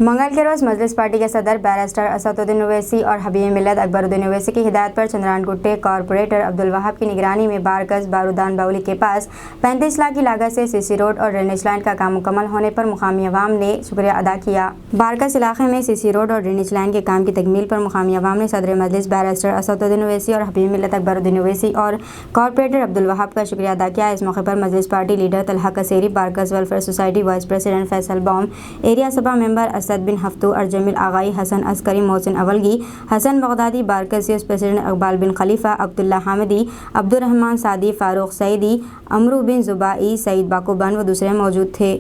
मंगल के रोज़ मजलिस पार्टी के सदर बैरिस्टर असदुद्दीन ओवैसी और हबीब मिल्लत अकबरुद्दीन ओवैसी की हिदायत पर चंद्रान गुट्टे कॉरपोरेटर अब्दुल वहाब की निगरानी में बारकस बारूदान बाउली के पास 35 लाख की लागत से सीसी रोड और ड्रेनेज लाइन का काम मुकम्मल होने पर मुकामी अवाम ने शुक्रिया अदा किया। बारकस इलाके में सीसी रोड और ड्रेनेज लाइन के काम की तकमील पर मुकामी अवाम ने सदर मजलिस बैरिस्टर असदुद्दीन ओवैसी और हबीब मिल्लत अकबरुद्दीन ओवैसी और कॉरपोरेटर अब्दुल वहाब का शुक्रिया अदा किया। इस मौके पर Majlis party leader Talha Kaseri, Barkas welfare society vice president Faisal Baum, area sabha member Asad bin Haftu, Jameel Aghai, Hasan Askari, Mohsin Awalgi, Hasan Baghdadi, Barkas president Iqbal bin Khalifa, Abdullah Hamidi, Abdurrahman Saadi, Farooq Saeedi, Amru बिन जुबाई, सईद बाकुबन व दूसरे मौजूद थे।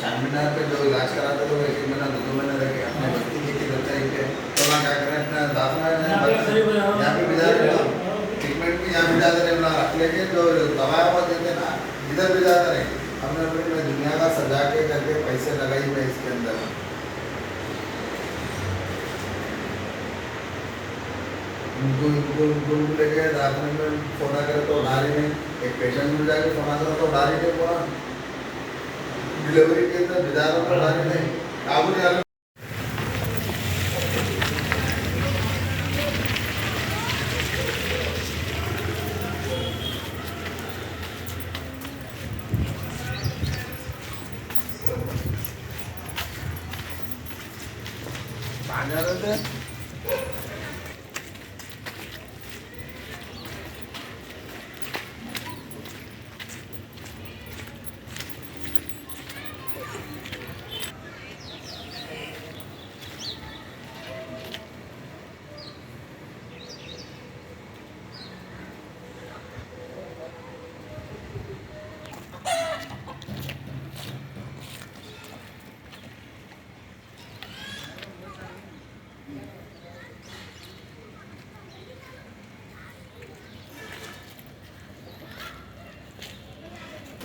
चारमीनार पे जो इलाज कराते तो एक महीना 2 महीने रह गए अपने बस्ती की खर्चा ही है तो वहाँ क्या करें अपना दाखिला यहाँ पे भिजा रहे ट्रीटमेंट भी यहाँ भिजा दे रहे रख लेके जो दवाएं वो देते ना इधर भिजा दे रहे हमने अपनी दुनिया का सजा के करके पैसे लगाई हुए इसके अंदर। उनको लेके रात में फोन करे तो उड़ा रही नहीं, एक पेशेंट मिल जाके फोन करो तो उड़ा रही नहीं, पूरा डिलीवरी के अंदर बिदारों को उड़ाने नहीं काबू नहीं आ।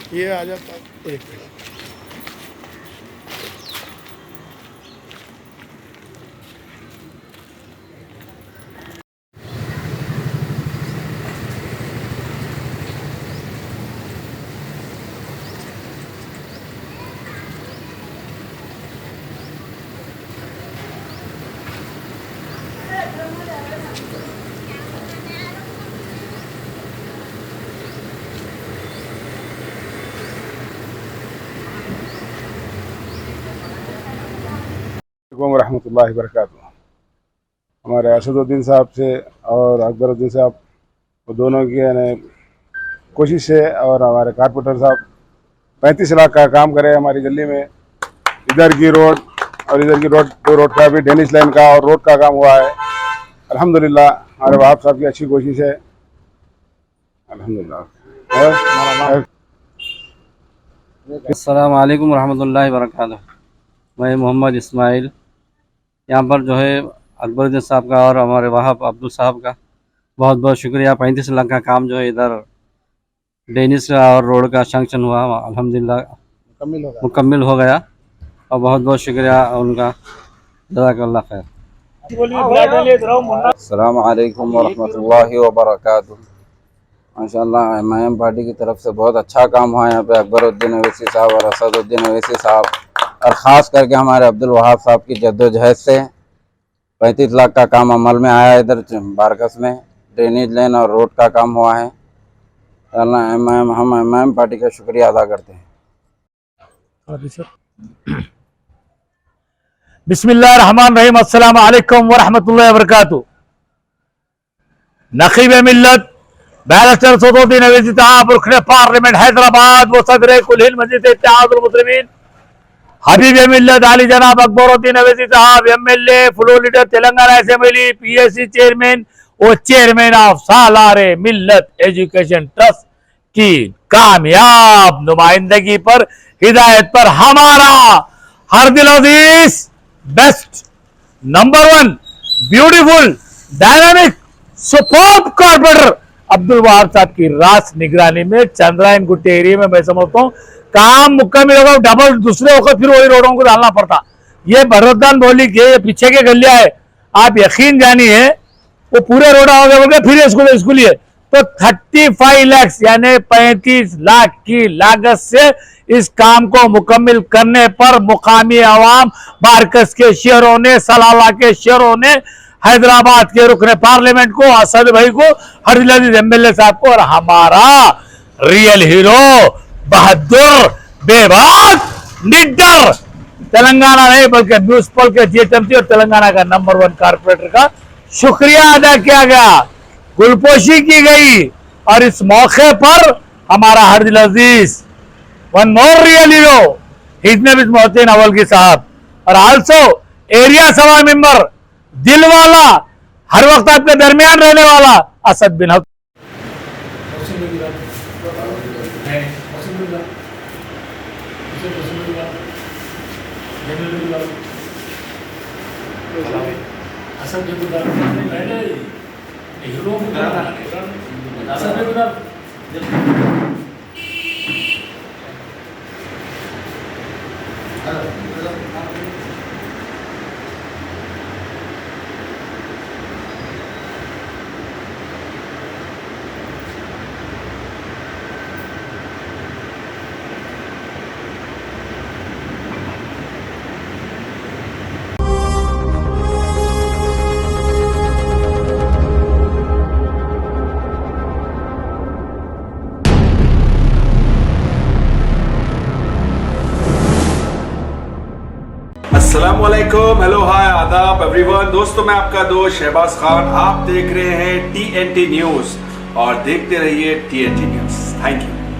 ये आ जाता एक रहमतुल्लाहि वबरकातुहू। हमारे असदुद्दीन साहब से और अकबरुद्दीन साहब वो दोनों की कोशिश से और हमारे कारपोरेटर साहब 35 लाख का काम करे हमारी गली में। इधर की रोड और इधर की रोड, दो रोड का भी ड्रेनेज लाइन का और रोड का काम हुआ है। अल्हम्दुलिल्लाह हमारे वहाब साहब की अच्छी कोशिश है अल्हम्दुलिल्लाह। अस्सलाम वालेकुम रहमतुल्लाहि वबरकातुहू। मैं मोहम्मद इस्माइल यहाँ पर जो है अकबरुद्दीन साहब का और हमारे वहाब अब्दुल साहब का बहुत बहुत शुक्रिया। 35 लाख का काम जो है इधर ड्रेनेज का और रोड का सैंक्शन हुआ, अल्हम्दुलिल्लाह मुकम्मिल हो गया और बहुत बहुत शुक्रिया उनका, जज़ाकल्लाह खैर। अस्सलाम वालेकुम वरहमतुल्लाहि वबरकातुहू। माशाअल्लाह एमआईएम पार्टी की तरफ से बहुत अच्छा काम हुआ यहाँ पे। अकबरुद्दीन ओवैसी साहब और असदुद्दीन ओवैसी साहब और ख़ास करके हमारे अब्दुल वहाब साहब की जद्दोजहद से 35 लाख का काम अमल में आया। इधर बारकस में ड्रेनेज लाइन और रोड का काम हुआ है। हम एमआईएम पार्टी का शुक्रिया अदा करते हैं। बिस्मिल्लाहिर्रहमानिर्रहीम। अस्सलाम वालेकुम वरहमतुल्लाहि वबरकातुहू। नकीब मिल्लत बैरिस्टर असदुद्दीन ओवैसी साहब रुकने पार्लियामेंट हैदराबाद व सदर कुल हिंद मजलिस इत्तेहादुल मुस्लिमीन हबीब मिल्लत आली जनाब अकबरुद्दीन ओवैसी साहब MLA floor leader Telangana assembly PSC chairman और chairman of सालारे Millat education trust की कामयाब नुमाइंदगी पर हिदायत पर हमारा हर दिल अजीज best number 1 beautiful dynamic superb corporator Abdul Wahab Sahab की रास निगरानी में चंद्रायन गुट्टे एरिया में मैं समझता हूँ काम मुकम्मल होगा। डबल दूसरे वक्त फिर वही रोडों को डालना पड़ता। ये भरतदान बोली के ये पीछे के गलिया है, आप यकीन जानिए वो पूरे रोड हो गए बोल के फिर इसको लिए तो 35 लाख यानी 35 लाख की लागत से इस काम को मुकम्मल करने पर मुकामी आवाम, बारकस के शहरों ने, सलाला के शहरों ने, हैदराबाद के रुकने पार्लियामेंट को, असद भाई को, हरदिल अजीज एमएलए साहब को और हमारा रियल हीरो बहादुर बेबाक निडर तेलंगाना नहीं बल्कि म्यूनिसिपल के जीएचएमसी और तेलंगाना का नंबर 1 कारपोरेटर का शुक्रिया अदा किया गया, गुलपोशी की गई। और इस मौके पर हमारा हरदिल अजीज one more real hero his name is Mohsin Awalgi Sahab और आल्सो एरिया सभा मेंबर दिलवाला, हर वक्त आपके दरमियान रहने वाला असद बिन हक। अस्सलामुअलैकुम, हेलो, हाय, आदाब एवरीवन। दोस्तों मैं आपका दोस्त शहबाज खान, आप देख रहे हैं TNT न्यूज़ और देखते रहिए TNT न्यूज़। Thank you.